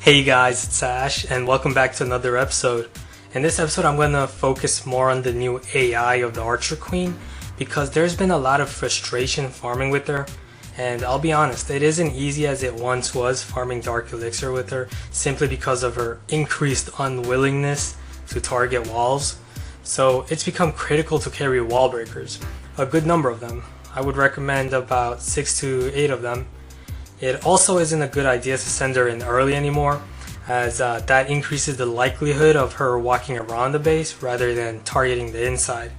Hey guys, it's Ash, and welcome back to another episode. In this episode, I'm going to focus more on the new AI of the Archer Queen, because there's been a lot of frustration farming with her, and I'll be honest, it isn't easy as it once was farming Dark Elixir with her, simply because of her increased unwillingness to target walls. So it's become critical to carry wall breakers, a good number of them. I would recommend about 6 to 8 of them. It also isn't a good idea to send her in early anymore, as that increases the likelihood of her walking around the base rather than targeting the inside.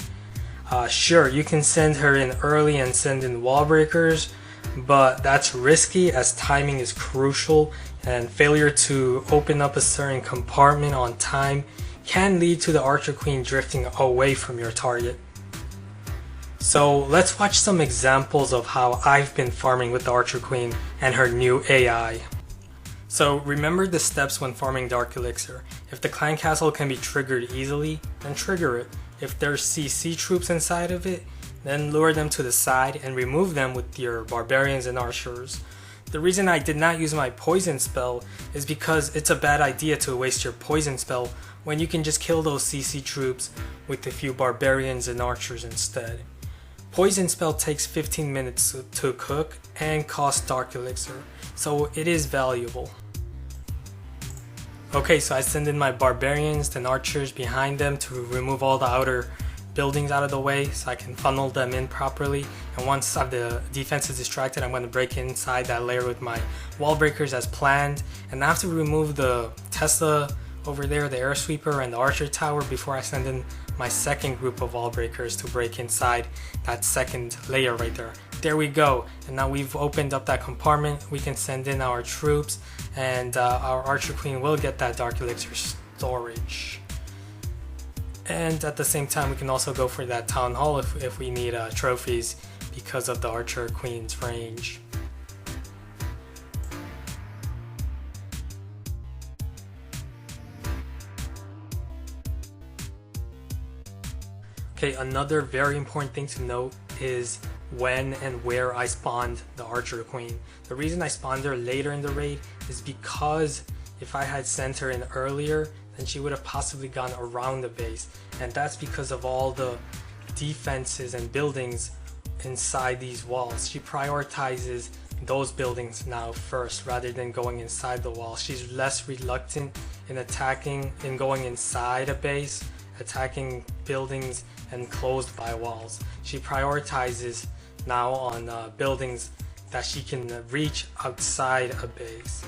Sure, you can send her in early and send in wall breakers, but that's risky as timing is crucial, and failure to open up a certain compartment on time can lead to the Archer Queen drifting away from your target. So let's watch some examples of how I've been farming with the Archer Queen and her new AI. So remember the steps when farming Dark Elixir. If the clan castle can be triggered easily, then trigger it. If there's CC troops inside of it, then lure them to the side and remove them with your barbarians and archers. The reason I did not use my poison spell is because it's a bad idea to waste your poison spell when you can just kill those CC troops with a few barbarians and archers instead. Poison spell takes 15 minutes to cook and costs Dark Elixir, so it is valuable. Okay, so I send in my barbarians and archers behind them to remove all the outer buildings out of the way so I can funnel them in properly, and once the defense is distracted, I'm going to break inside that layer with my wall breakers as planned, and I have to remove the Tesla over there, the air sweeper and the archer tower, before I send in my second group of wall breakers to break inside that second layer right there. There we go, and now we've opened up that compartment. We can send in our troops, and our Archer Queen will get that Dark Elixir storage. And at the same time, we can also go for that Town Hall if we need trophies because of the Archer Queen's range. Okay, another very important thing to note is when and where I spawned the Archer Queen. The reason I spawned her later in the raid is because if I had sent her in earlier, then she would have possibly gone around the base, and that's because of all the defenses and buildings inside these walls. She prioritizes those buildings now first rather than going inside the wall. She's less reluctant in attacking, in going inside a base, attacking buildings enclosed by walls. She prioritizes now on buildings that she can reach outside a base.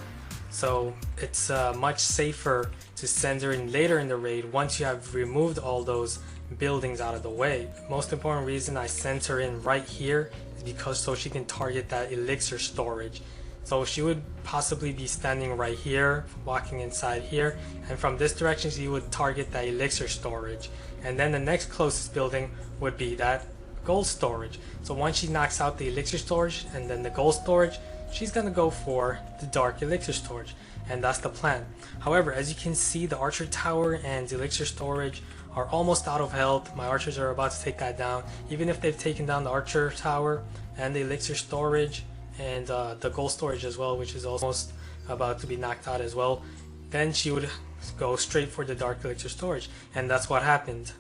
So it's much safer to send her in later in the raid once you have removed all those buildings out of the way. Most important reason I sent her in right here is because so she can target that elixir storage. So she would possibly be standing right here, walking inside here, and from this direction she would target that elixir storage. And then the next closest building would be that gold storage. So once she knocks out the elixir storage and then the gold storage, she's gonna go for the dark elixir storage, and that's the plan. However, as you can see, the archer tower and the elixir storage are almost out of health. My archers are about to take that down. Even if they've taken down the archer tower and the elixir storage and the gold storage as well, which is almost about to be knocked out as well, then she would go straight for the dark elixir storage, and that's what happened.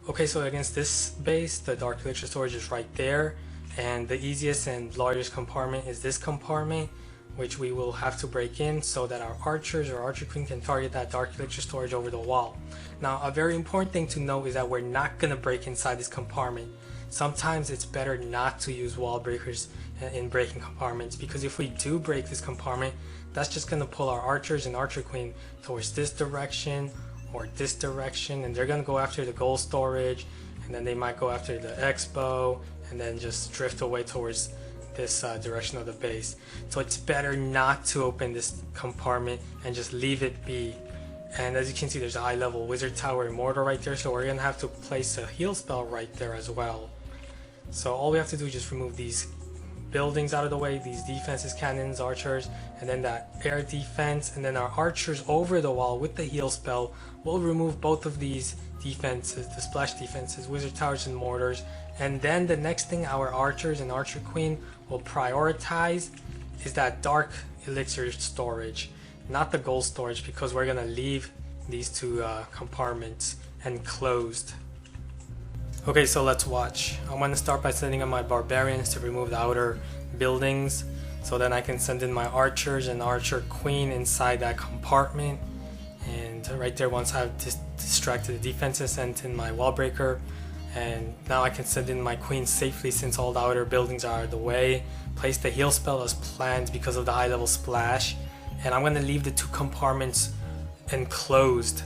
Okay, so against this base, the dark elixir storage is right there, and the easiest and largest compartment is this compartment, which we will have to break in so that our archers or Archer Queen can target that dark elixir storage over the wall. Now, a very important thing to note is that we're not going to break inside this compartment. Sometimes it's better not to use wall breakers in breaking compartments, because if we do break this compartment, that's just going to pull our archers and Archer Queen towards this direction or this direction, and they're going to go after the gold storage, and then they might go after the expo, and then just drift away towards this direction of the base. So it's better not to open this compartment and just leave it be. And as you can see, there's a high level wizard tower and mortar right there, so we're going to have to place a heal spell right there as well. So all we have to do is just remove these buildings out of the way, these defenses, cannons, archers, and then that air defense, and then our archers over the wall with the heal spell will remove both of these defenses, the splash defenses, wizard towers and mortars. And then the next thing our archers and Archer Queen will prioritize is that dark Elixir storage, not the gold storage, because we're gonna leave these two compartments enclosed. Okay, so let's watch. I'm gonna start by sending in my barbarians to remove the outer buildings, so then I can send in my archers and archer queen inside that compartment. And right there, once I've distracted the defenses, sent in my wall breaker, and now I can send in my queen safely since all the outer buildings are out of the way. Place the heal spell as planned because of the high level splash, and I'm gonna leave the two compartments enclosed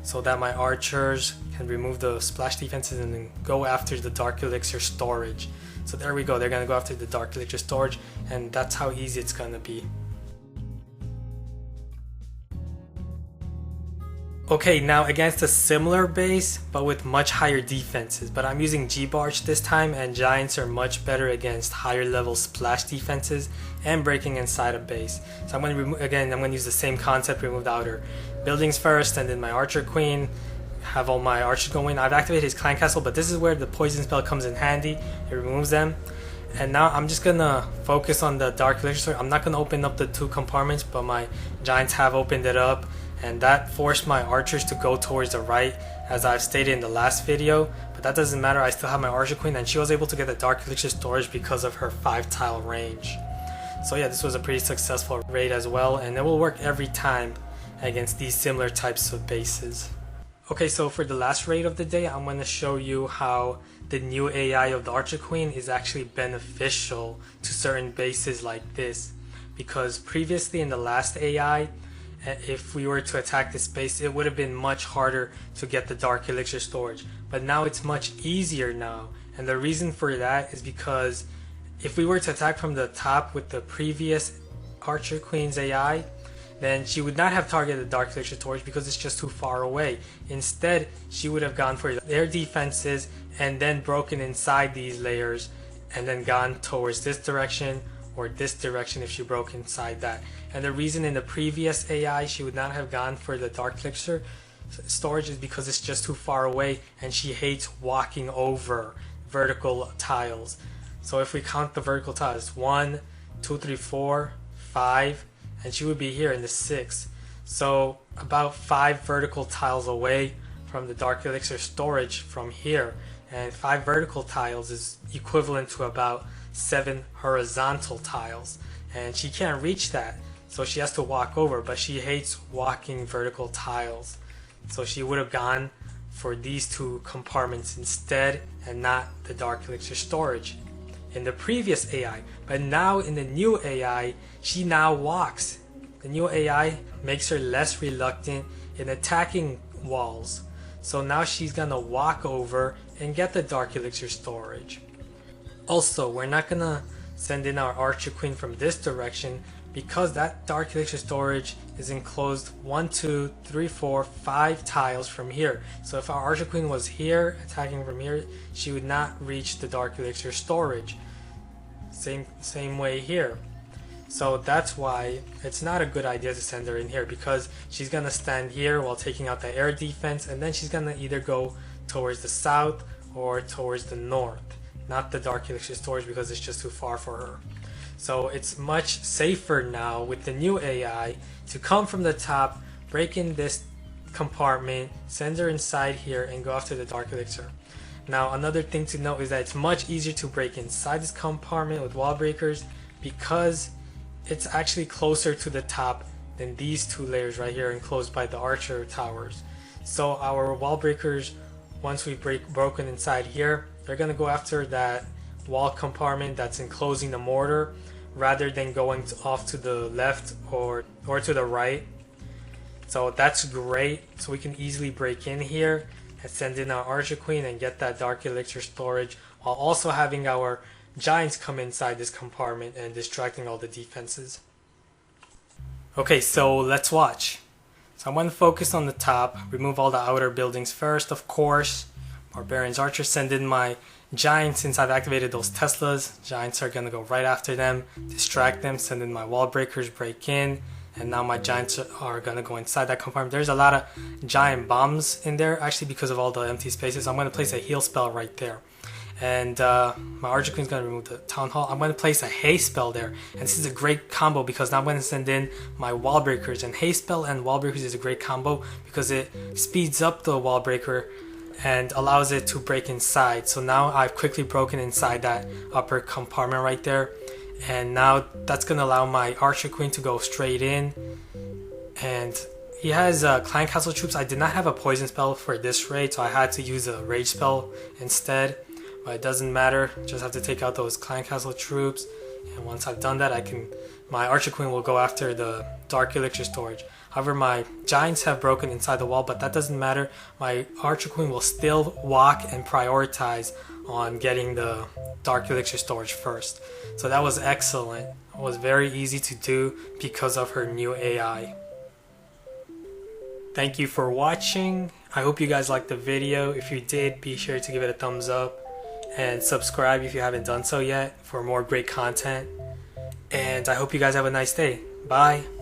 so that my archers can remove the splash defenses and then go after the dark elixir storage. So there we go, they're gonna go after the dark elixir storage, and that's how easy it's gonna be. Okay, now against a similar base but with much higher defenses, but I'm using G-Barge this time, and giants are much better against higher level splash defenses and breaking inside a base. So I'm going to use the same concept, remove the outer buildings first, and then my archer queen, have all my archers going. I've activated his clan castle, but this is where the poison spell comes in handy. It removes them. And now I'm just gonna focus on the dark elixir. I'm not gonna open up the two compartments, but my giants have opened it up, and that forced my archers to go towards the right, as I've stated in the last video. But that doesn't matter, I still have my archer queen, and she was able to get the dark elixir storage because of her 5-tile range. So yeah, this was a pretty successful raid as well, and it will work every time against these similar types of bases. Okay, so for the last raid of the day, I'm going to show you how the new AI of the Archer Queen is actually beneficial to certain bases like this. Because previously in the last AI, if we were to attack this base, it would have been much harder to get the Dark Elixir storage. But now it's much easier now. And the reason for that is because if we were to attack from the top with the previous Archer Queen's AI, then she would not have targeted the Dark Elixir storage because it's just too far away. Instead, she would have gone for their defenses and then broken inside these layers and then gone towards this direction or this direction if she broke inside that. And the reason in the previous AI she would not have gone for the Dark Elixir storage is because it's just too far away and she hates walking over vertical tiles. So if we count the vertical tiles, 1, 2, 3, 4, 5, and she would be here in the 6. So about 5 vertical tiles away from the Dark Elixir storage from here. And 5 vertical tiles is equivalent to about 7 horizontal tiles. And she can't reach that, so she has to walk over, but she hates walking vertical tiles. So she would have gone for these two compartments instead and not the Dark Elixir storage in the previous AI. But now in the new AI, she now walks. The new AI makes her less reluctant in attacking walls. So now she's gonna walk over and get the Dark Elixir storage. Also, we're not gonna send in our Archer Queen from this direction because that Dark Elixir storage is enclosed 1, 2, 3, 4, 5 tiles from here. So if our Archer Queen was here, attacking from here, she would not reach the Dark Elixir storage. Same way here. So that's why it's not a good idea to send her in here, because she's gonna stand here while taking out the air defense, and then she's gonna either go towards the south or towards the north, not the Dark Elixir storage, because it's just too far for her. So it's much safer now with the new AI to come from the top, break in this compartment, send her inside here, and go after the Dark Elixir. Now another thing to note is that it's much easier to break inside this compartment with wall breakers because it's actually closer to the top than these two layers right here enclosed by the archer towers. So our wall breakers, once we've broken inside here, they're going to go after that wall compartment that's enclosing the mortar rather than going off to the left or to the right. So that's great. So we can easily break in here and send in our Archer Queen and get that Dark Elixir storage while also having our giants come inside this compartment and distracting all the defenses. Okay, so let's watch. So I'm going to focus on the top, remove all the outer buildings first, of course. Barbarians, Archers, send in my giants since I've activated those Teslas. Giants are going to go right after them, distract them, send in my wall breakers, break in, and now my giants are going to go inside that compartment. There's a lot of giant bombs in there, actually, because of all the empty spaces. I'm going to place a heal spell right there. And my Archer Queen's gonna remove the Town Hall. I'm gonna place a haste spell there, and this is a great combo because now I'm gonna send in my wall breakers, and haste spell and wall breakers is a great combo because it speeds up the wall breaker and allows it to break inside. So now I've quickly broken inside that upper compartment right there, and now that's gonna allow my Archer Queen to go straight in. And he has Clan Castle troops. I did not have a poison spell for this raid, so I had to use a rage spell instead. But it doesn't matter, just have to take out those Clan Castle troops, and once I've done that, my Archer Queen will go after the Dark Elixir storage. However, my Giants have broken inside the wall, but that doesn't matter. My Archer Queen will still walk and prioritize on getting the Dark Elixir storage first. So that was excellent. It was very easy to do because of her new AI. Thank you for watching. I hope you guys liked the video. If you did, be sure to give it a thumbs up and subscribe if you haven't done so yet for more great content. And I hope you guys have a nice day. Bye.